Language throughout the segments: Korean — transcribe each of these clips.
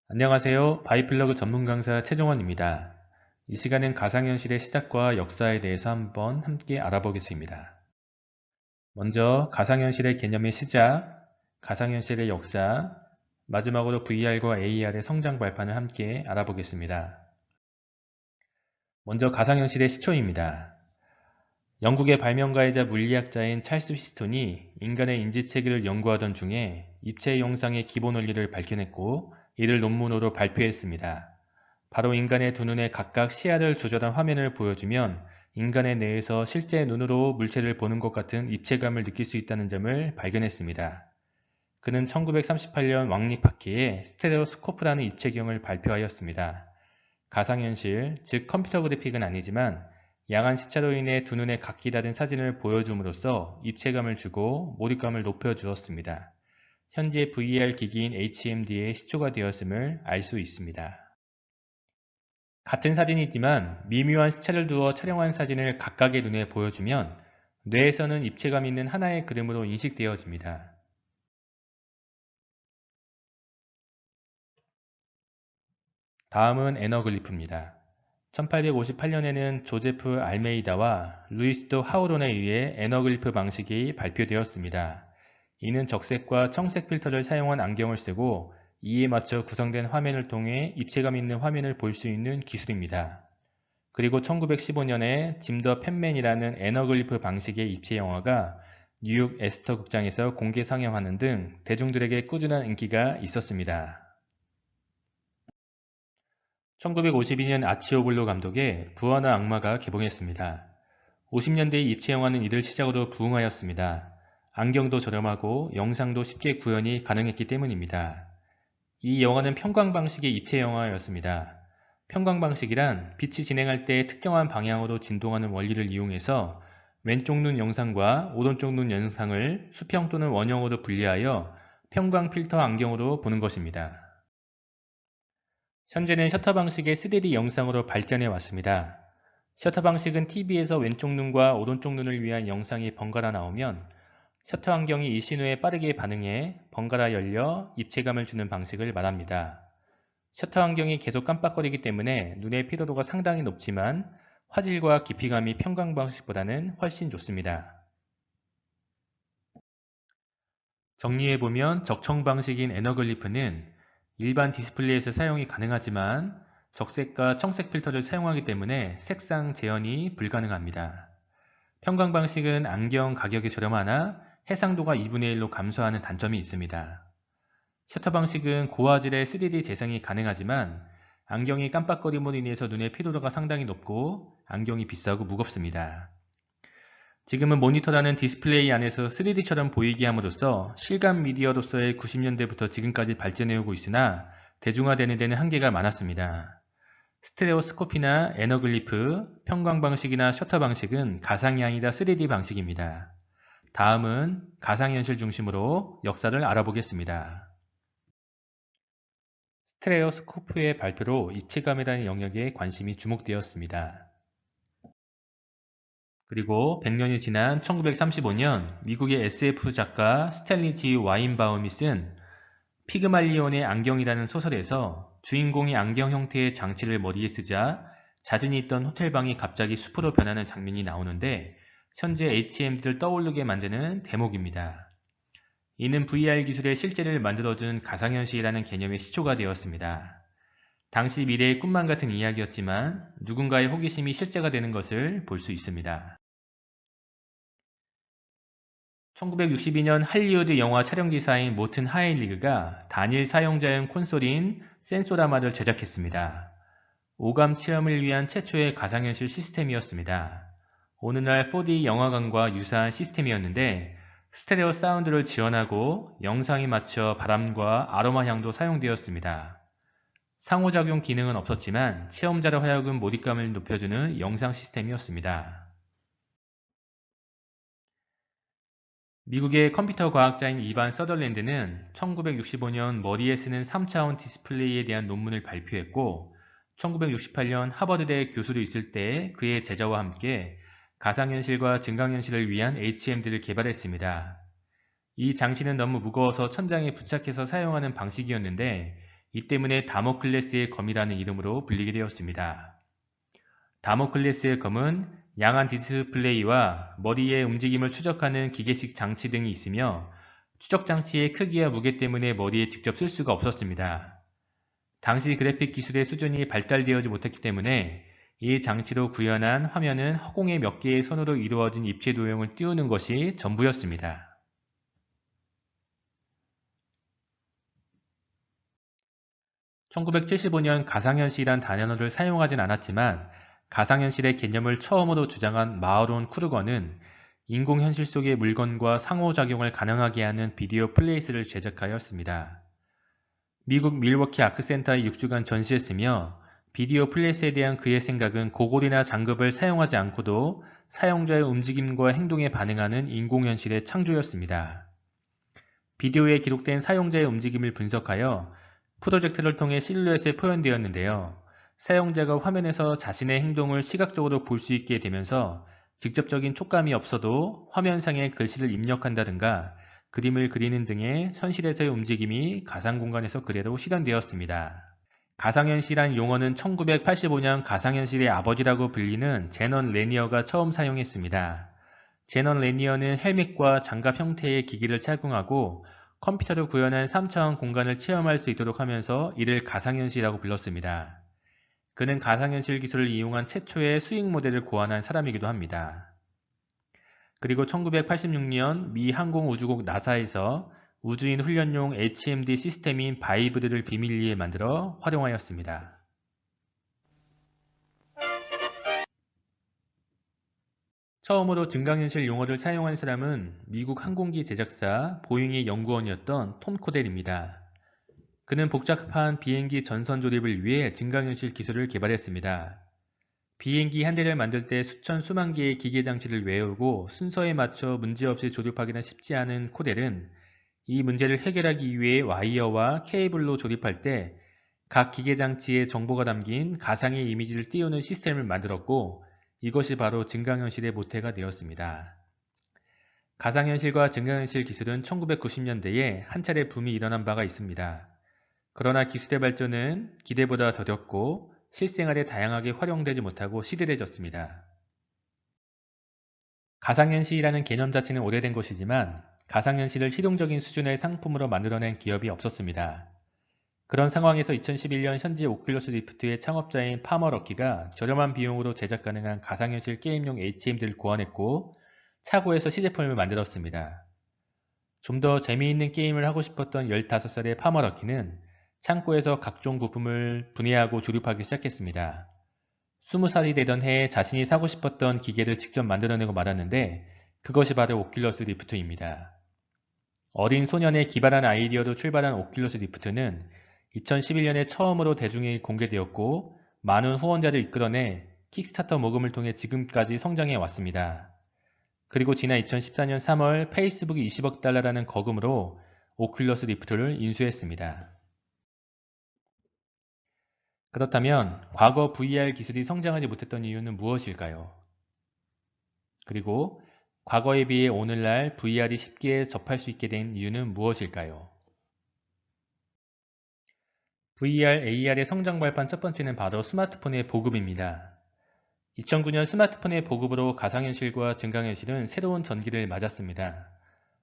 안녕하세요. 바이플러그 전문 강사 최종원입니다. 이 시간은 가상현실의 시작과 역사에 대해서 한번 함께 알아보겠습니다. 먼저 가상현실의 개념의 시작, 가상현실의 역사, 마지막으로 VR과 AR의 성장 발판을 함께 알아보겠습니다. 먼저 가상현실의 시초입니다. 영국의 발명가이자 물리학자인 찰스 휘스톤이 인간의 인지체계를 연구하던 중에 입체 영상의 기본 원리를 밝혀냈고 이를 논문으로 발표했습니다. 바로 인간의 두 눈에 각각 시야를 조절한 화면을 보여주면 인간의 뇌에서 실제 눈으로 물체를 보는 것 같은 입체감을 느낄 수 있다는 점을 발견했습니다. 그는 1938년 왕립학회에 스테레오스코프라는 입체경을 발표하였습니다. 가상현실, 즉 컴퓨터 그래픽은 아니지만 양한 시차로 인해 두 눈에 각기 다른 사진을 보여줌으로써 입체감을 주고 몰입감을 높여주었습니다. 현재 VR 기기인 HMD의 시초가 되었음을 알 수 있습니다. 같은 사진이지만 미묘한 시차를 두어 촬영한 사진을 각각의 눈에 보여주면 뇌에서는 입체감 있는 하나의 그림으로 인식되어집니다. 다음은 에너글리프입니다. 1858년에는 조제프 알메이다와 루이스도 하우론에 의해 에너글리프 방식이 발표되었습니다. 이는 적색과 청색 필터를 사용한 안경을 쓰고 이에 맞춰 구성된 화면을 통해 입체감 있는 화면을 볼 수 있는 기술입니다. 그리고 1915년에 짐 더 팻맨이라는 에너글리프 방식의 입체 영화가 뉴욕 에스터 극장에서 공개 상영하는 등 대중들에게 꾸준한 인기가 있었습니다. 1952년 아치오블로 감독의 부하나 악마가 개봉했습니다. 50년대의 입체 영화는 이를 시작으로 부흥하였습니다. 안경도 저렴하고 영상도 쉽게 구현이 가능했기 때문입니다. 이 영화는 평광 방식의 입체 영화였습니다. 평광 방식이란 빛이 진행할 때 특정한 방향으로 진동하는 원리를 이용해서 왼쪽 눈 영상과 오른쪽 눈 영상을 수평 또는 원형으로 분리하여 평광 필터 안경으로 보는 것입니다. 현재는 셔터 방식의 3D 영상으로 발전해 왔습니다. 셔터 방식은 TV에서 왼쪽 눈과 오른쪽 눈을 위한 영상이 번갈아 나오면 셔터 안경이 이 신호에 빠르게 반응해 번갈아 열려 입체감을 주는 방식을 말합니다. 셔터 안경이 계속 깜빡거리기 때문에 눈의 피로도가 상당히 높지만 화질과 깊이감이 평광 방식보다는 훨씬 좋습니다. 정리해보면 적청 방식인 에너글리프는 일반 디스플레이에서 사용이 가능하지만 적색과 청색 필터를 사용하기 때문에 색상 재현이 불가능합니다. 평광 방식은 안경 가격이 저렴하나 해상도가 2분의 1로 감소하는 단점이 있습니다. 셔터 방식은 고화질의 3D 재생이 가능하지만 안경이 깜빡거림으로 인해서 눈의 피로도가 상당히 높고 안경이 비싸고 무겁습니다. 지금은 모니터라는 디스플레이 안에서 3D처럼 보이게 함으로써 실감 미디어로서의 90년대부터 지금까지 발전해오고 있으나 대중화되는 데는 한계가 많았습니다. 스테레오스코피나 에너글리프, 평광 방식이나 셔터 방식은 가상이 아니다 3D 방식입니다. 다음은 가상현실 중심으로 역사를 알아보겠습니다. 스테레오스코프의 발표로 입체감이라는 영역에 관심이 주목되었습니다. 그리고 100년이 지난 1935년 미국의 SF 작가 스탠리 G 와인바움이 쓴 피그말리온의 안경이라는 소설에서 주인공이 안경 형태의 장치를 머리에 쓰자 자신이 있던 호텔방이 갑자기 숲으로 변하는 장면이 나오는데 현재 HMD를 떠오르게 만드는 대목입니다. 이는 VR 기술의 실제를 만들어준 가상현실이라는 개념의 시초가 되었습니다. 당시 미래의 꿈만 같은 이야기였지만 누군가의 호기심이 실제가 되는 것을 볼 수 있습니다. 1962년 할리우드 영화 촬영기사인 모튼 하일리그가 단일 사용자용 콘솔인 센소라마를 제작했습니다. 오감 체험을 위한 최초의 가상현실 시스템이었습니다. 오늘날 4D 영화관과 유사한 시스템이었는데 스테레오 사운드를 지원하고 영상에 맞춰 바람과 아로마 향도 사용되었습니다. 상호작용 기능은 없었지만 체험자로 하여금 몰입감을 높여주는 영상 시스템이었습니다. 미국의 컴퓨터 과학자인 이반 서덜랜드는 1965년 머리에 쓰는 3차원 디스플레이에 대한 논문을 발표했고 1968년 하버드대 교수로 있을 때 그의 제자와 함께 가상현실과 증강현실을 위한 HMD를 개발했습니다. 이 장치는 너무 무거워서 천장에 부착해서 사용하는 방식이었는데 이 때문에 다모클레스의 검이라는 이름으로 불리게 되었습니다. 다모클레스의 검은 양한 디스플레이와 머리의 움직임을 추적하는 기계식 장치 등이 있으며 추적 장치의 크기와 무게 때문에 머리에 직접 쓸 수가 없었습니다. 당시 그래픽 기술의 수준이 발달되어지 못했기 때문에 이 장치로 구현한 화면은 허공에 몇 개의 선으로 이루어진 입체 도형을 띄우는 것이 전부였습니다. 1975년 가상현실이란 단어를 사용하진 않았지만 가상현실의 개념을 처음으로 주장한 마으론 쿠르거는 인공현실 속의 물건과 상호작용을 가능하게 하는 비디오 플레이스를 제작하였습니다. 미국 밀워키 아크센터에 6주간 전시했으며 비디오 플레이스에 대한 그의 생각은 고글이나 장갑을 사용하지 않고도 사용자의 움직임과 행동에 반응하는 인공현실의 창조였습니다. 비디오에 기록된 사용자의 움직임을 분석하여 프로젝터를 통해 실루엣에 표현되었는데요. 사용자가 화면에서 자신의 행동을 시각적으로 볼 수 있게 되면서 직접적인 촉감이 없어도 화면상에 글씨를 입력한다든가 그림을 그리는 등의 현실에서의 움직임이 가상공간에서 그대로 실현되었습니다. 가상현실이란 용어는 1985년 가상현실의 아버지라고 불리는 제넌 레니어가 처음 사용했습니다. 제넌 레니어는 헬멧과 장갑 형태의 기기를 착용하고 컴퓨터로 구현한 3차원 공간을 체험할 수 있도록 하면서 이를 가상현실이라고 불렀습니다. 그는 가상현실 기술을 이용한 최초의 수익 모델을 고안한 사람이기도 합니다. 그리고 1986년 미 항공우주국 나사에서 우주인 훈련용 HMD 시스템인 바이브를 비밀리에 만들어 활용하였습니다. 처음으로 증강현실 용어를 사용한 사람은 미국 항공기 제작사 보잉의 연구원이었던 톰 코델입니다. 그는 복잡한 비행기 전선 조립을 위해 증강현실 기술을 개발했습니다. 비행기 한 대를 만들 때 수만 개의 기계 장치를 외우고 순서에 맞춰 문제없이 조립하기는 쉽지 않은 코델은 이 문제를 해결하기 위해 와이어와 케이블로 조립할 때 각 기계 장치에 정보가 담긴 가상의 이미지를 띄우는 시스템을 만들었고 이것이 바로 증강현실의 모태가 되었습니다. 가상현실과 증강현실 기술은 1990년대에 한 차례 붐이 일어난 바가 있습니다. 그러나 기술의 발전은 기대보다 더뎠고 실생활에 다양하게 활용되지 못하고 시들해졌습니다. 가상현실이라는 개념 자체는 오래된 것이지만 가상현실을 실용적인 수준의 상품으로 만들어낸 기업이 없었습니다. 그런 상황에서 2011년 현지 오큘러스 리프트의 창업자인 파머 럭키가 저렴한 비용으로 제작 가능한 가상현실 게임용 HMD를 고안했고 차고에서 시제품을 만들었습니다. 좀 더 재미있는 게임을 하고 싶었던 15살의 파머 럭키는 창고에서 각종 부품을 분해하고 조립하기 시작했습니다. 20살이 되던 해에 자신이 사고 싶었던 기계를 직접 만들어내고 말았는데 그것이 바로 오큘러스 리프트입니다. 어린 소년의 기발한 아이디어로 출발한 오큘러스 리프트는 2011년에 처음으로 대중에 공개되었고 많은 후원자를 이끌어내 킥스타터 모금을 통해 지금까지 성장해 왔습니다. 그리고 지난 2014년 3월 페이스북이 20억 달러라는 거금으로 오큘러스 리프트를 인수했습니다. 그렇다면 과거 VR 기술이 성장하지 못했던 이유는 무엇일까요? 그리고 과거에 비해 오늘날 VR이 쉽게 접할 수 있게 된 이유는 무엇일까요? VR, AR의 성장 발판 첫 번째는 바로 스마트폰의 보급입니다. 2009년 스마트폰의 보급으로 가상현실과 증강현실은 새로운 전기를 맞았습니다.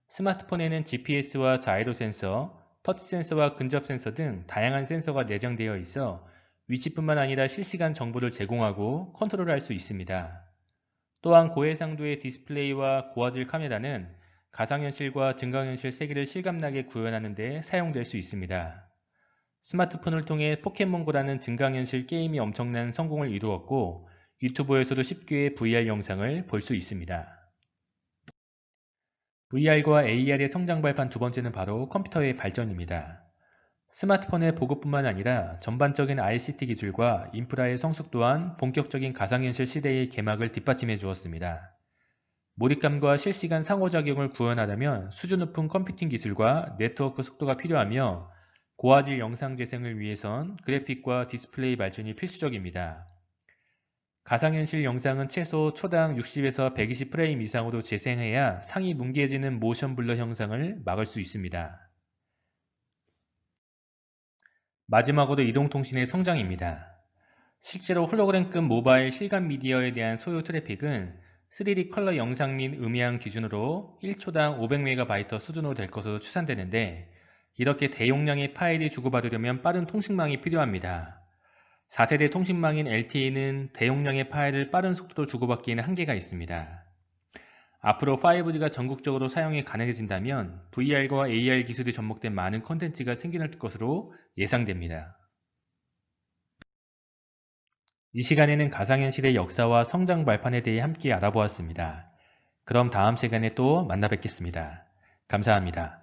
스마트폰에는 GPS와 자이로 센서, 터치 센서와 근접 센서 등 다양한 센서가 내장되어 있어 위치뿐만 아니라 실시간 정보를 제공하고 컨트롤할 수 있습니다. 또한 고해상도의 디스플레이와 고화질 카메라는 가상현실과 증강현실 세계를 실감나게 구현하는 데 사용될 수 있습니다. 스마트폰을 통해 포켓몬고라는 증강현실 게임이 엄청난 성공을 이루었고 유튜브에서도 쉽게 VR 영상을 볼 수 있습니다. VR과 AR의 성장 발판 두 번째는 바로 컴퓨터의 발전입니다. 스마트폰의 보급뿐만 아니라 전반적인 ICT 기술과 인프라의 성숙 또한 본격적인 가상현실 시대의 개막을 뒷받침해 주었습니다. 몰입감과 실시간 상호작용을 구현하려면 수준 높은 컴퓨팅 기술과 네트워크 속도가 필요하며 고화질 영상 재생을 위해선 그래픽과 디스플레이 발전이 필수적입니다. 가상현실 영상은 최소 초당 60에서 120프레임 이상으로 재생해야 상이 뭉개지는 모션 블러 현상을 막을 수 있습니다. 마지막으로 이동통신의 성장입니다. 실제로 홀로그램급 모바일 실감 미디어에 대한 소요 트래픽은 3D 컬러 영상 및 음향 기준으로 1초당 500MB 수준으로 될 것으로 추산되는데, 이렇게 대용량의 파일이 주고받으려면 빠른 통신망이 필요합니다. 4세대 통신망인 LTE는 대용량의 파일을 빠른 속도로 주고받기에는 한계가 있습니다. 앞으로 5G가 전국적으로 사용이 가능해진다면 VR과 AR 기술이 접목된 많은 콘텐츠가 생겨날 것으로 예상됩니다. 이 시간에는 가상현실의 역사와 성장 발판에 대해 함께 알아보았습니다. 그럼 다음 시간에 또 만나 뵙겠습니다. 감사합니다.